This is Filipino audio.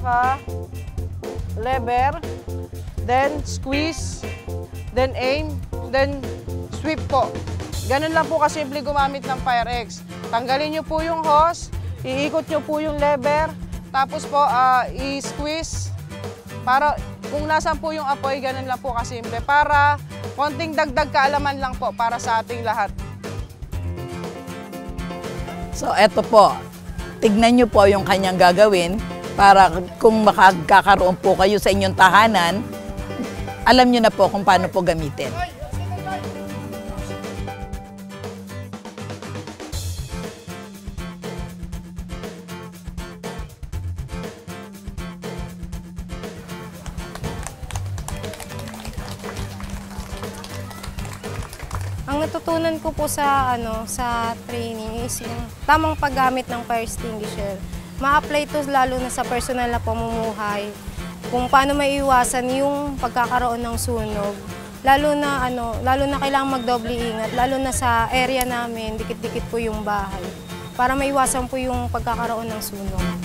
tsaka lever, then squeeze, then aim, then sweep po. Ganun lang po kasimple gumamit ng Fire-X. Tanggalin nyo po yung hose, iikot nyo po yung lever, tapos po i-squeeze para kung nasan po yung apoy, ganun lang po kasimple. Para konting dagdag kaalaman lang po para sa ating lahat. So eto po, tignan nyo po yung kanyang gagawin para kung makakakaroon po kayo sa inyong tahanan, alam nyo na po kung paano po gamitin. Ang natutunan ko po sa training is yung tamang paggamit ng fire extinguisher. Ma-apply ito lalo na sa personal na pamumuhay. Kung paano maiiwasan yung pagkakaroon ng sunog. Lalo na kailangan magdoble ingat, lalo na sa area namin, dikit-dikit po yung bahay. Para maiwasan po yung pagkakaroon ng sunog.